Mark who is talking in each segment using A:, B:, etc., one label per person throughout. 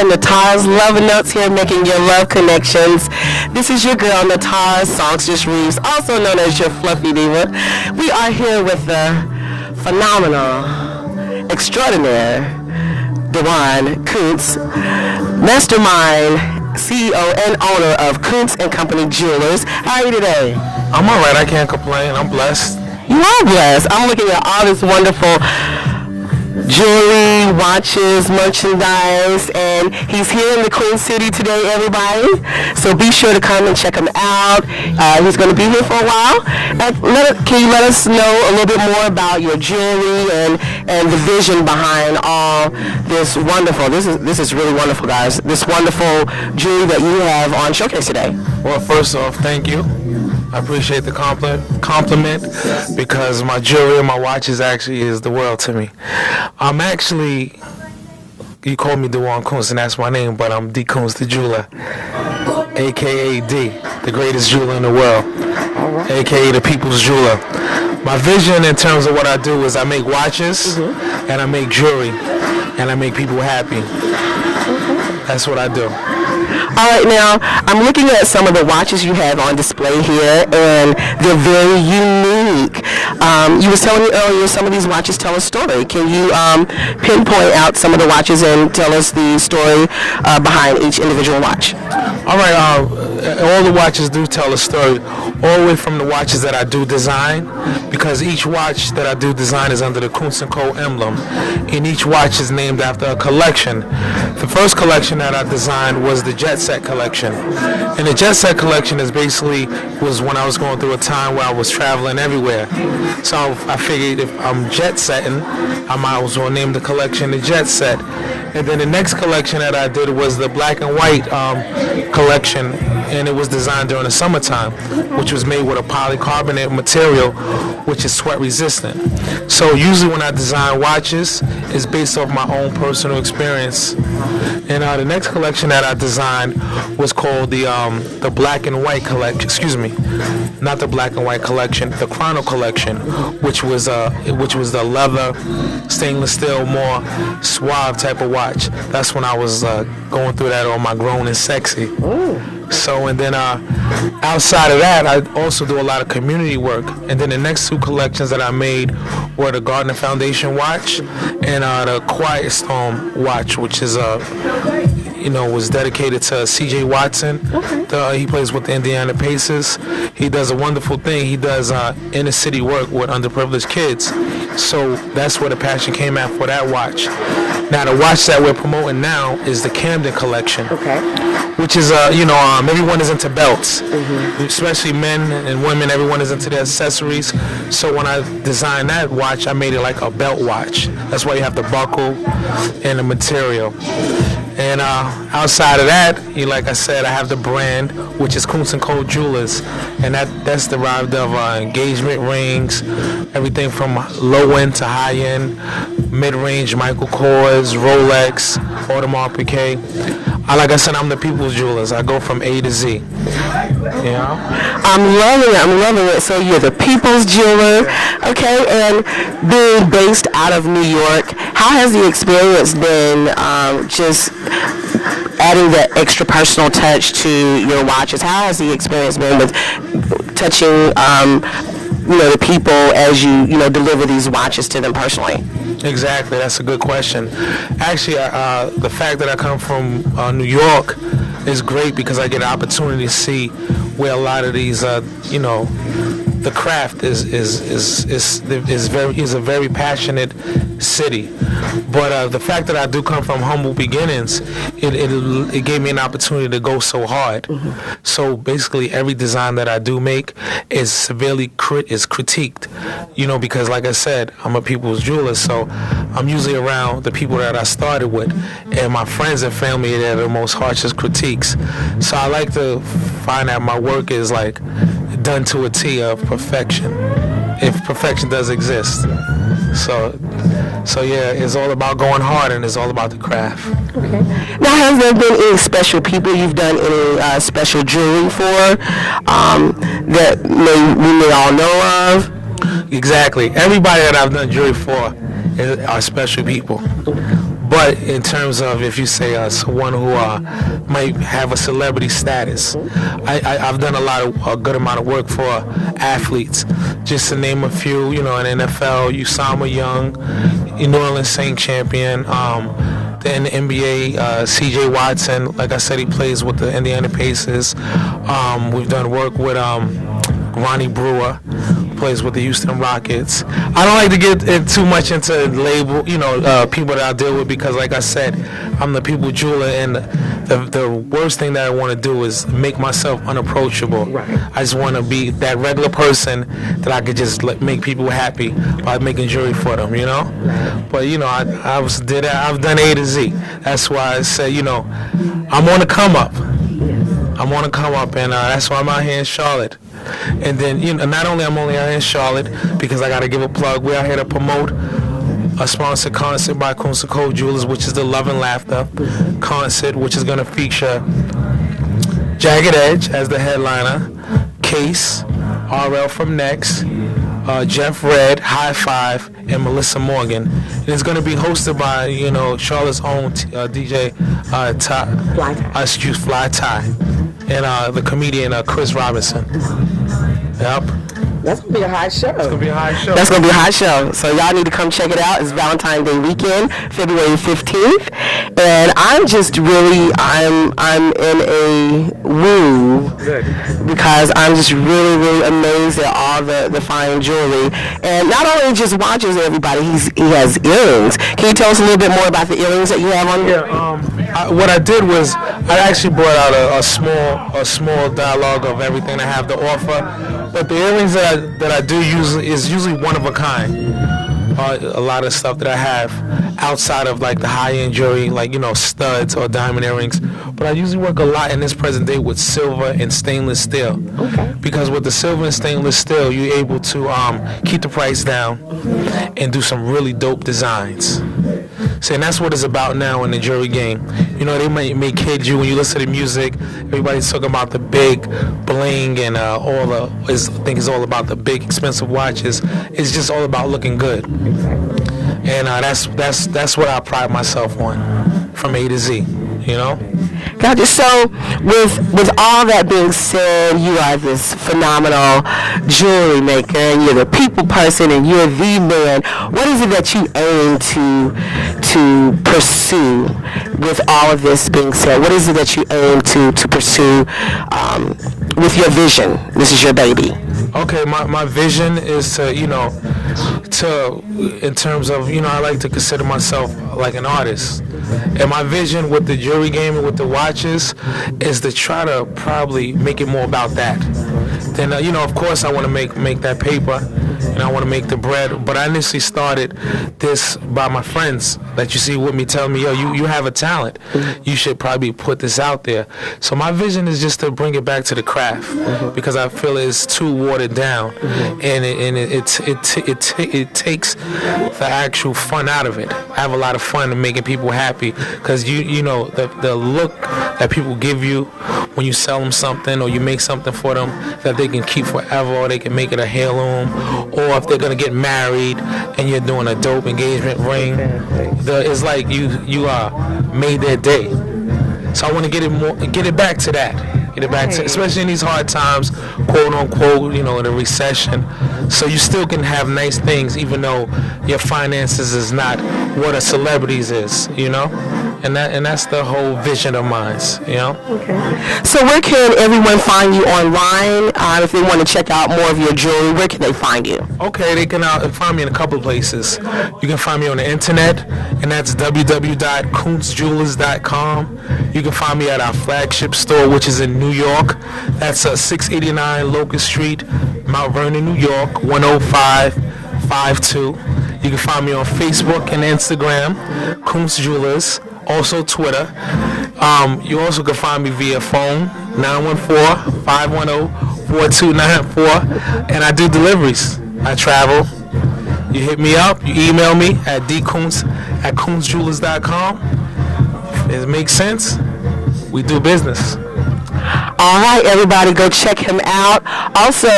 A: are Nitara's Love Notes here, making your love connections. This is your girl, Nitara Songstress Reeves, also known as your Fluffy Diva. We are here with the phenomenal, extraordinaire, Dewan Koonce, mastermind, CEO and owner of Koonce and Company Jewelers. How are you today?
B: I'm all right. I can't complain. I'm blessed.
A: You are blessed. I'm looking at all this wonderful jewelry, watches, merchandise, and he's here in the Queen City today, everybody. So be sure to come and check him out. He's going to be here for a while. Can you let us know a little bit more about your jewelry and the vision behind all this wonderful? This is really wonderful, guys. This wonderful jewelry that you have on showcase today.
B: Well, first off, thank you. I appreciate the compliment because my jewelry and my watches actually is the world to me. I'm actually, you call me Dewan Koonce and that's my name, but I'm D. Koonce the jeweler, aka D, the greatest jeweler in the world, aka the people's jeweler. My vision in terms of what I do is I make watches and I make jewelry and I make people happy. That's what I do.
A: All right, now I'm looking at some of the watches you have on display here, and they're very unique. You were telling me earlier some of these watches tell a story. Can you pinpoint out some of the watches and tell us the story behind each individual watch?
B: All right, all the watches do tell a story, all the way from the watches that I do design, because each watch that I do design is under the Koonce & Co. emblem, and each watch is named after a collection. The first collection that I designed was the Jet Set collection, and the Jet Set collection is basically was when I was going through a time where I was traveling everywhere. So I figured if I'm jet setting, I might as well name the collection the Jet Set. And then the next collection that I did was the black and white collection, and it was designed during the summertime, which was made with a polycarbonate material, which is sweat resistant. So usually when I design watches, it's based off my own personal experience. And the next collection that I designed was called the black and white collection. Excuse me, not the black and white collection, the Chrono collection, which was the leather, stainless steel, more suave type of watch. That's when I was going through that on my Grown and Sexy. So, and then outside of that, I also do a lot of community work. And then the next two collections that I made were the Gardner Foundation watch and the Quiet Storm watch, which is was dedicated to C.J. Watson. He plays with the Indiana Pacers. He does a wonderful thing. He does inner city work with underprivileged kids. So that's where the passion came at for that watch. Now the watch that we're promoting now is the Camden collection, which is everyone is into belts, especially men and women. Everyone is into their accessories. So when I designed that watch, I made it like a belt watch. That's why you have the buckle and the material. And outside of that, like I said, I have the brand, which is Koonce & Co. Jewelers, and that's derived of engagement rings, everything from low-end to high-end, mid-range Michael Kors, Rolex, Audemars Piguet. Like I said, I'm the people's jewelers. I go from A to Z.
A: I'm loving it. So you're the people's jeweler, okay? And being based out of New York, how has the experience been just adding that extra personal touch to your watches? How has the experience been with touching the people as you deliver these watches to them personally?
B: Exactly, that's a good question. Actually, the fact that I come from New York is great because I get an opportunity to see where a lot of these, the craft is a very passionate city. But the fact that I do come from humble beginnings, it gave me an opportunity to go so hard. So basically, every design that I do make is severely critiqued. Because like I said, I'm a people's jeweler, so I'm usually around the people that I started with, and my friends and family that are the most harshest critiques. So I like to find that my work is like done to a T of perfection, if perfection does exist. So yeah, it's all about going hard and it's all about the craft.
A: Okay. Now, has there been any special people you've done any special jewelry for that we may all know of?
B: Exactly. Everybody that I've done jewelry for are special people. But in terms of, if you say someone who might have a celebrity status, I've done a good amount of work for athletes. Just to name a few, in NFL, Usama Young, New Orleans Saints champion. In the NBA, C.J. Watson, like I said, he plays with the Indiana Pacers. We've done work with Ronnie Brewer, who plays with the Houston Rockets. I don't like to get too much into label, people that I deal with, because, like I said, I'm the people jeweler, and the worst thing that I want to do is make myself unapproachable.
A: Right.
B: I just want to be that regular person that I could just make people happy by making jewelry for them,
A: Right.
B: But I've done A to Z. That's why I say, I'm on the come up. I'm on the come up, and that's why I'm out here in Charlotte. And then, not only I'm only out here in Charlotte, because I got to give a plug. We're out here to promote a sponsored concert by Koonce Jewelers, which is the Love and Laughter concert, which is going to feature Jagged Edge as the headliner, Case, RL from Next, Jeff Red, High Five, and Melissa Morgan. And it's going to be hosted by, Charlotte's own DJ Fly Tie, and the comedian Chris Robinson. Yep.
A: That's going to be a hot show.
B: It's going to be a hot show.
A: That's going to be a hot show. So y'all need to come check it out. It's Valentine's Day weekend, February 15th. And I'm just really, I'm in a woo.
B: Good.
A: Because I'm just really, really amazed at all the fine jewelry. And not only just watches, everybody, he has earrings. Can you tell us a little bit more about the earrings that you have on?
B: Yeah, what I did was I actually brought out a small dialogue of everything I have to offer. But the earrings that I do is usually one of a kind. A lot of stuff that I have outside of like the high-end jewelry, like studs or diamond earrings. But I usually work a lot in this present day with silver and stainless steel.
A: Okay.
B: Because with the silver and stainless steel, you're able to keep the price down and do some really dope designs. See, and that's what it's about now in the jewelry game. They may kid you when you listen to music. Everybody's talking about the big bling and I think it's all about the big expensive watches. It's just all about looking good. And that's what I pride myself on, from A to Z.
A: Gotcha. So, with all that being said, you are this phenomenal jewelry maker, and you're the people person, and you're the man. What is it that you aim to pursue with all of this being said? What is it that you aim to pursue with your vision? This is your baby.
B: Okay, my vision is to, in terms of, I like to consider myself like an artist. And my vision with the jewelry game and with the watches is to try to probably make it more about that. Then, of course, I want to make that paper, and I want to make the bread. But I initially started this by my friends that you see with me telling me, yo, you have a talent. You should probably put this out there. So my vision is just to bring it back to the craft, because I feel it's too watered down, and it takes the actual fun out of it. I have a lot of fun in making people happy, because the look that people give you when you sell them something or you make something for them that they can keep forever, or they can make it a heirloom, or if they're gonna get married and you're doing a dope engagement ring, it's like you made their day. So I want to get it back to that. Get it back to, especially in these hard times, quote unquote, in a recession. So you still can have nice things even though your finances is not what a celebrity's is, And that's the whole vision of mine,
A: Okay. So where can everyone find you online? If they want to check out more of your jewelry, where can they find you?
B: Okay, they can find me in a couple of places. You can find me on the internet, and that's www.kooncejewelers.com. You can find me at our flagship store, which is in New York. That's 689 Locust Street, Mount Vernon, New York, 10552. You can find me on Facebook and Instagram, Koonce Jewelers. Also Twitter. You also can find me via phone, 914-510-4294, and I do deliveries. I travel. You hit me up, you email me at dkoonce@kooncejewelers.com. If it makes sense, we do business.
A: All right, everybody, go check him out. Also,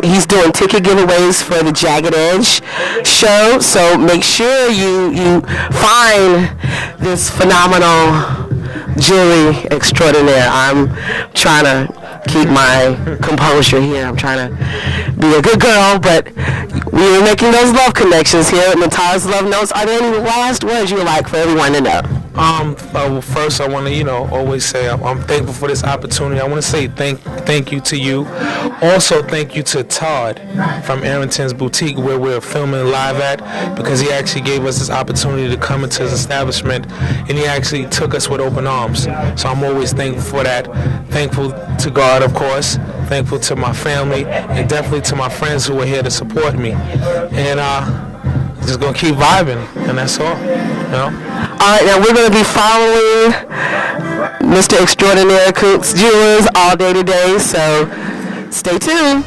A: he's doing ticket giveaways for the Jagged Edge show, so make sure you find this phenomenal jewelry extraordinaire. I'm trying to keep my composure here. I'm trying to be a good girl, but we were making those love connections here at Nitara's Love Notes. Are there any last words you would like for everyone to know?
B: Well, first I want to, always say I'm thankful for this opportunity. I want to say thank you to you. Also, thank you to Todd from Arrington's Boutique, where we're filming live at, because he actually gave us this opportunity to come into his establishment, and he actually took us with open arms. So I'm always thankful for that. Thankful to God, of course. Thankful to my family, and definitely to my friends who are here to support me. And just gonna keep vibing, and that's all.
A: All right, now we're going to be following Mr. Extraordinaire Koonce Jewelers all day today, so stay tuned.